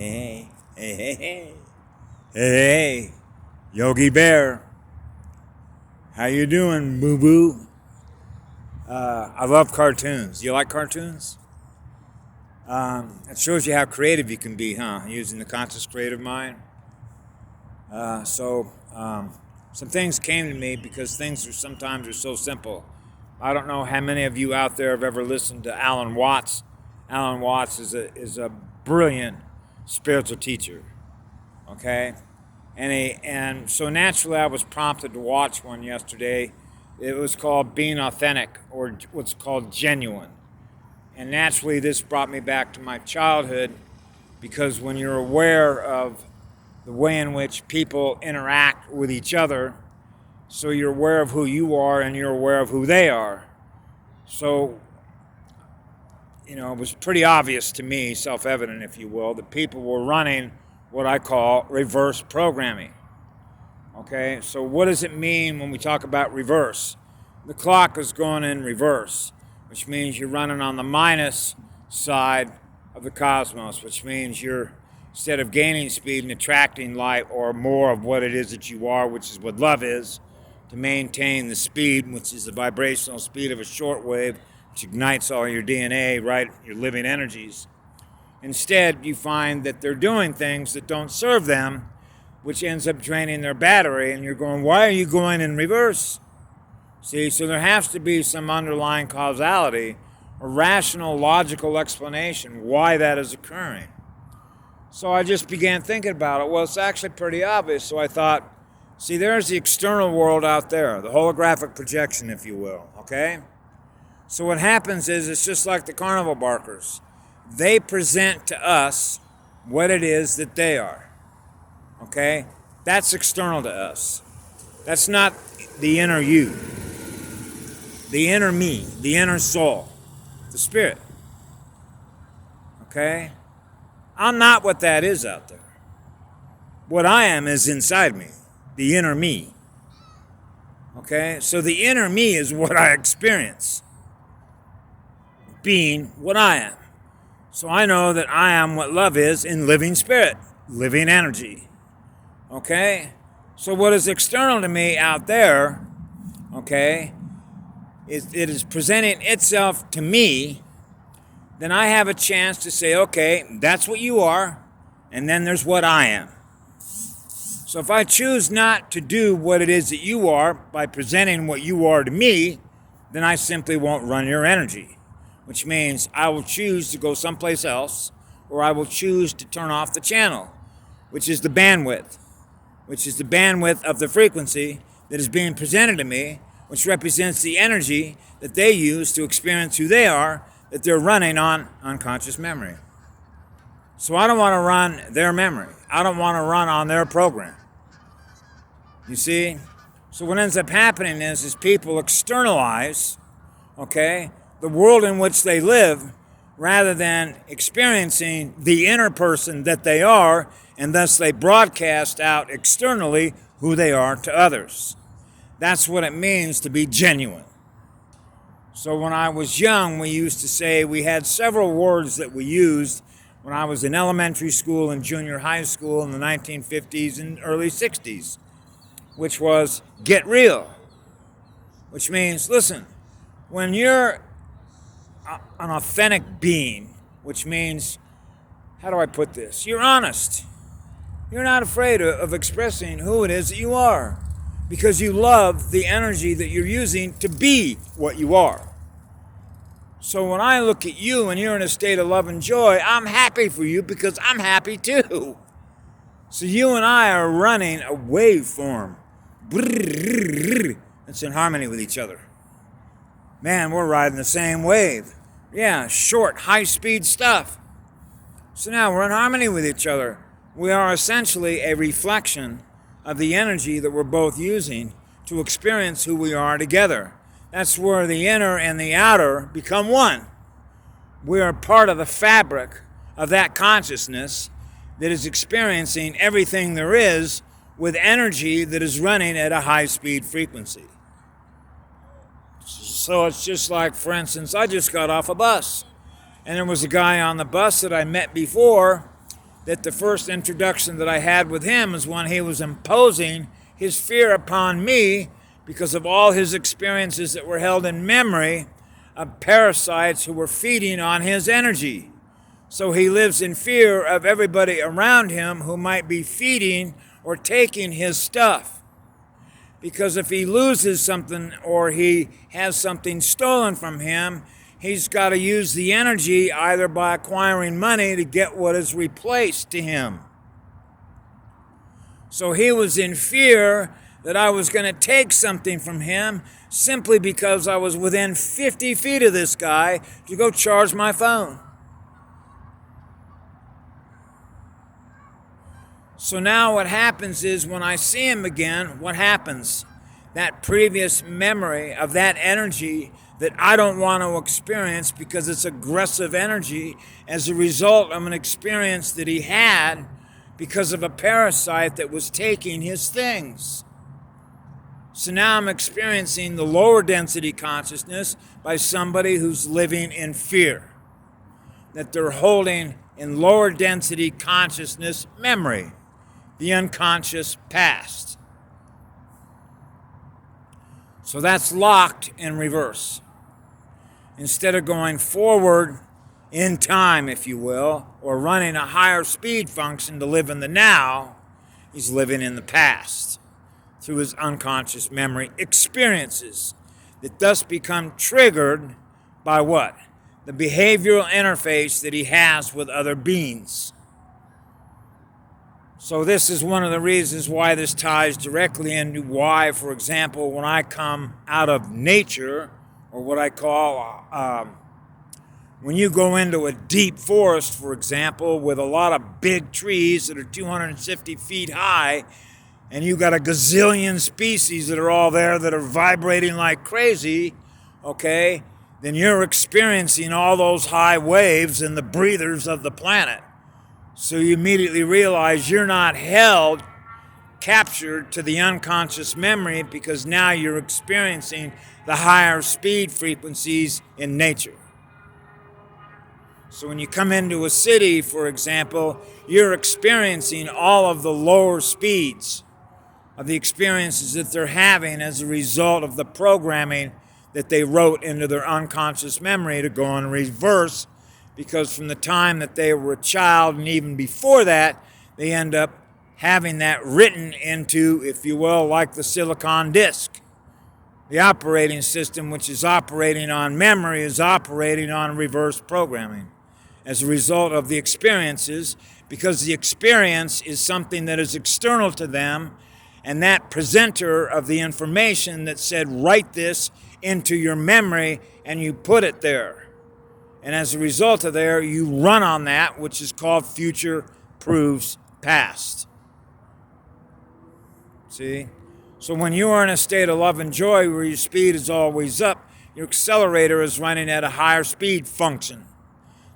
Hey, hey, hey, hey, hey, Yogi Bear. How you doing, boo boo? I love cartoons. You like cartoons? It shows you how creative you can be, huh? Using the conscious creative mind. Some things came to me because things are sometimes so simple. I don't know how many of you out there have ever listened to Alan Watts. Alan Watts is a brilliant spiritual teacher. Okay, and so naturally I was prompted to watch one yesterday. It was called Being Authentic, or what's called Genuine. And naturally this brought me back to my childhood, because when you're aware of the way in which people interact with each other, so you're aware of who you are and you're aware of who they are. So, it was pretty obvious to me, self-evident if you will, that people were running what I call reverse programming. Okay, so what does it mean when we talk about reverse? The clock is going in reverse, which means you're running on the minus side of the cosmos, which means you're, instead of gaining speed and attracting light or more of what it is that you are, which is what love is, to maintain the speed, which is the vibrational speed of a short wave, which ignites all your DNA, right, your living energies. Instead, you find that they're doing things that don't serve them, which ends up draining their battery, and you're going, why are you going in reverse? See, so there has to be some underlying causality, a rational, logical explanation why that is occurring. So I just began thinking about it. Well, it's actually pretty obvious. So I thought, see, there's the external world out there, the holographic projection, if you will, okay? So what happens is, it's just like the carnival barkers. They present to us what it is that they are, okay? That's external to us. That's not the inner you, the inner me, the inner soul, the spirit, okay? I'm not what that is out there. What I am is inside me, the inner me, okay? So the inner me is what I experience, being what I am. So I know that I am what love is in living spirit, living energy. Okay? So what is external to me out there, okay, it is presenting itself to me, then I have a chance to say, okay, that's what you are, and then there's what I am. So if I choose not to do what it is that you are by presenting what you are to me, then I simply won't run your energy. Which means I will choose to go someplace else, or I will choose to turn off the channel, which is the bandwidth of the frequency that is being presented to me, which represents the energy that they use to experience who they are, that they're running on unconscious memory. So I don't want to run their memory. I don't want to run on their program. You see? So what ends up happening is people externalize, okay, the world in which they live, rather than experiencing the inner person that they are, and thus they broadcast out externally who they are to others. That's what it means to be genuine. So when I was young, we used to say, we had several words that we used when I was in elementary school and junior high school in the 1950s and early 60s, which was get real, which means, listen, when you're an authentic being, which means, how do I put this? You're honest. You're not afraid of expressing who it is that you are, because you love the energy that you're using to be what you are. So when I look at you and you're in a state of love and joy, I'm happy for you because I'm happy too. So you and I are running a waveform. It's in harmony with each other. Man, we're riding the same wave. Yeah, short, high-speed stuff. So now we're in harmony with each other. We are essentially a reflection of the energy that we're both using to experience who we are together. That's where the inner and the outer become one. We are part of the fabric of that consciousness that is experiencing everything there is with energy that is running at a high-speed frequency. So it's just like, for instance, I just got off a bus, and there was a guy on the bus that I met before, that the first introduction that I had with him is when he was imposing his fear upon me because of all his experiences that were held in memory of parasites who were feeding on his energy. So he lives in fear of everybody around him who might be feeding or taking his stuff. Because if he loses something or he has something stolen from him, he's got to use the energy either by acquiring money to get what is replaced to him. So he was in fear that I was going to take something from him simply because I was within 50 feet of this guy to go charge my phone. So now what happens is when I see him again, what happens? That previous memory of that energy that I don't want to experience because it's aggressive energy as a result of an experience that he had because of a parasite that was taking his things. So now I'm experiencing the lower density consciousness by somebody who's living in fear, that they're holding in lower density consciousness memory, the unconscious past. So that's locked in reverse. Instead of going forward in time, if you will, or running a higher speed function to live in the now, he's living in the past through his unconscious memory experiences that thus become triggered by what? The behavioral interface that he has with other beings. So this is one of the reasons why this ties directly into why, for example, when I come out of nature, or what I call, when you go into a deep forest, for example, with a lot of big trees that are 250 feet high, and you got a gazillion species that are all there that are vibrating like crazy, okay, then you're experiencing all those high waves and the breathers of the planet. So you immediately realize you're not held, captured to the unconscious memory because now you're experiencing the higher speed frequencies in nature. So when you come into a city, for example, you're experiencing all of the lower speeds of the experiences that they're having as a result of the programming that they wrote into their unconscious memory to go in reverse, because from the time that they were a child and even before that, they end up having that written into, if you will, like the silicon disk. The operating system, which is operating on memory, is operating on reverse programming as a result of the experiences, because the experience is something that is external to them, and that presenter of the information that said, write this into your memory, and you put it there. And as a result of there, you run on that, which is called future proves past. See? So when you are in a state of love and joy where your speed is always up, your accelerator is running at a higher speed function.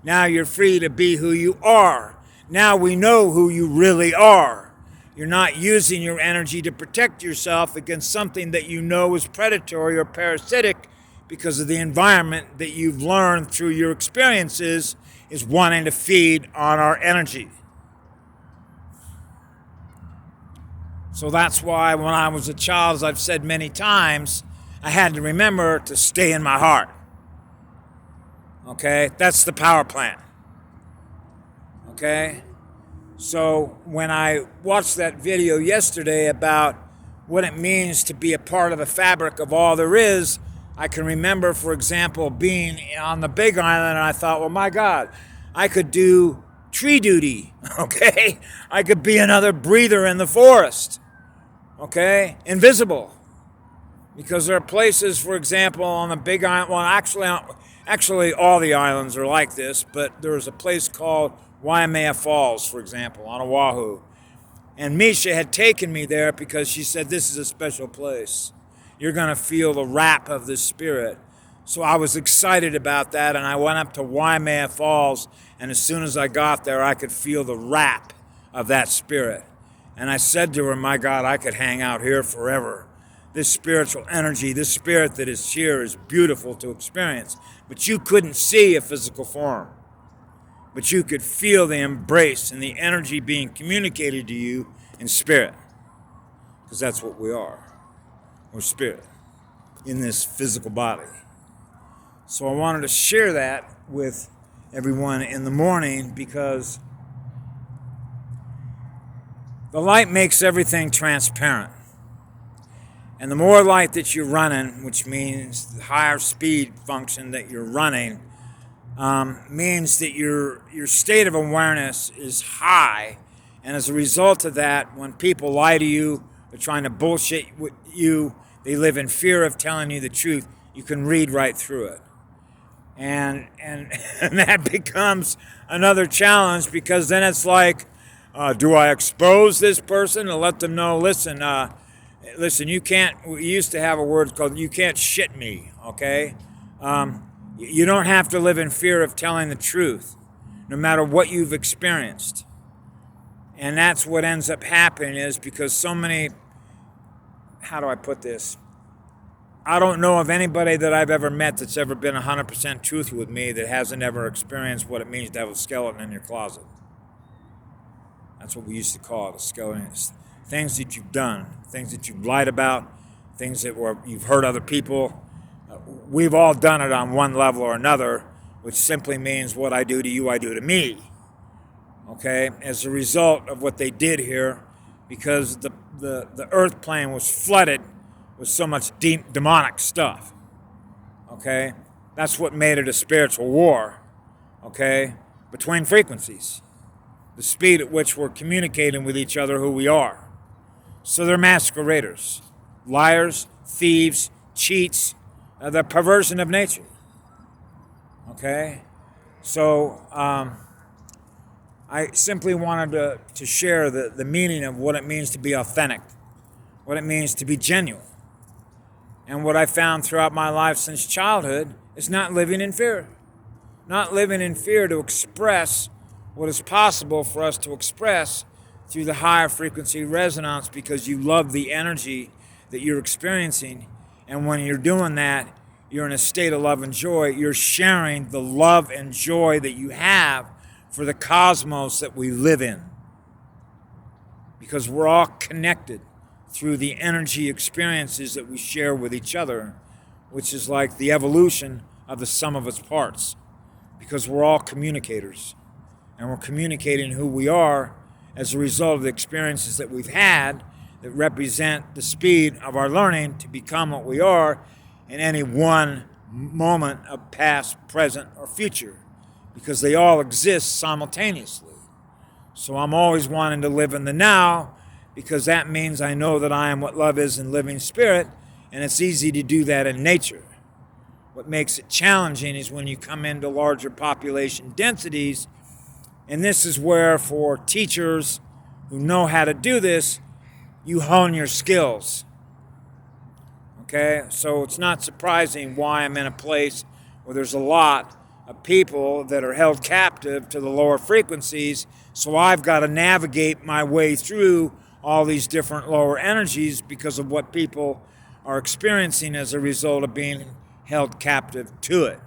Now you're free to be who you are. Now we know who you really are. You're not using your energy to protect yourself against something that you know is predatory or parasitic because of the environment that you've learned through your experiences is wanting to feed on our energy. So that's why when I was a child, as I've said many times, I had to remember to stay in my heart. Okay? That's the power plant. Okay? So when I watched that video yesterday about what it means to be a part of the fabric of all there is, I can remember, for example, being on the Big Island, and I thought, well, my God, I could do tree duty, okay? I could be another breather in the forest, okay? Invisible. Because there are places, for example, on the Big Island, well, actually all the islands are like this, but there's a place called Waimea Falls, for example, on Oahu. And Misha had taken me there because she said, this is a special place. You're going to feel the rap of the spirit. So I was excited about that, and I went up to Waimea Falls, and as soon as I got there, I could feel the rap of that spirit. And I said to her, my God, I could hang out here forever. This spiritual energy, this spirit that is here is beautiful to experience. But you couldn't see a physical form. but you could feel the embrace and the energy being communicated to you in spirit. Because that's what we are. We're spirit in this physical body. So I wanted to share that with everyone in the morning because the light makes everything transparent. And the more light that you're running, which means the higher speed function that you're running, means that your state of awareness is high. And as a result of that, when people lie to you, they're trying to bullshit with you, they live in fear of telling you the truth, you can read right through it. And that becomes another challenge because then it's like, do I expose this person and let them know, listen, you can't, we used to have a word called, you can't shit me, okay? You don't have to live in fear of telling the truth, no matter what you've experienced. And that's what ends up happening is because so many, how do I put this? I don't know of anybody that I've ever met that's ever been 100% truthful with me that hasn't ever experienced what it means to have a skeleton in your closet. That's what we used to call it, a skeleton. It's things that you've done, things that you've lied about, things that you've hurt other people. We've all done it on one level or another, which simply means what I do to you, I do to me. Okay? As a result of what they did here, because the earth plane was flooded with so much deep demonic stuff. Okay? That's what made it a spiritual war. Okay? Between frequencies. The speed at which we're communicating with each other who we are. So they're masqueraders, liars, thieves, cheats, the perversion of nature. Okay? So I simply wanted to share the meaning of what it means to be authentic, what it means to be genuine. And what I found throughout my life since childhood is not living in fear. Not living in fear to express what is possible for us to express through the higher frequency resonance because you love the energy that you're experiencing. And when you're doing that, you're in a state of love and joy. You're sharing the love and joy that you have for the cosmos that we live in. Because we're all connected through the energy experiences that we share with each other, which is like the evolution of the sum of its parts. Because we're all communicators. And we're communicating who we are as a result of the experiences that we've had that represent the speed of our learning to become what we are in any one moment of past, present, or future. Because they all exist simultaneously. So I'm always wanting to live in the now because that means I know that I am what love is in living spirit, and it's easy to do that in nature. What makes it challenging is when you come into larger population densities, and this is where for teachers who know how to do this, you hone your skills. Okay? So it's not surprising why I'm in a place where there's a lot of people that are held captive to the lower frequencies, so I've got to navigate my way through all these different lower energies because of what people are experiencing as a result of being held captive to it.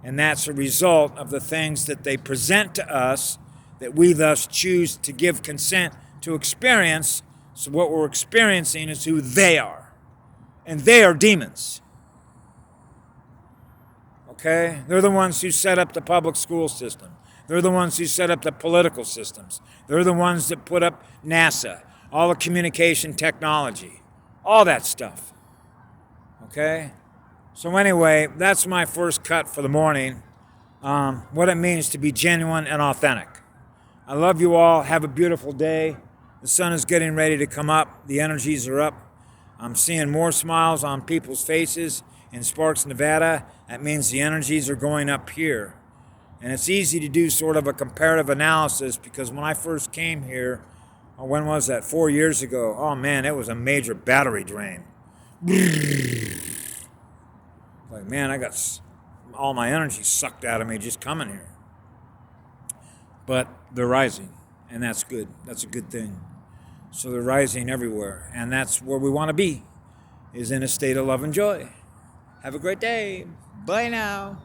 And that's a result of the things that they present to us that we thus choose to give consent to experience. So what we're experiencing is who they are. And they are demons. Okay? They're the ones who set up the public school system. They're the ones who set up the political systems. They're the ones that put up NASA, all the communication technology, all that stuff. Okay? So anyway, that's my first cut for the morning, what it means to be genuine and authentic. I love you all. Have a beautiful day. The sun is getting ready to come up. The energies are up. I'm seeing more smiles on people's faces in Sparks, Nevada. That means the energies are going up here. And it's easy to do sort of a comparative analysis because when I first came here, when was that? 4 years ago. Oh man, it was a major battery drain. Like, man, I got all my energy sucked out of me just coming here. But they're rising, and that's good. That's a good thing. So they're rising everywhere, and that's where we want to be, is in a state of love and joy. Have a great day. Bye now.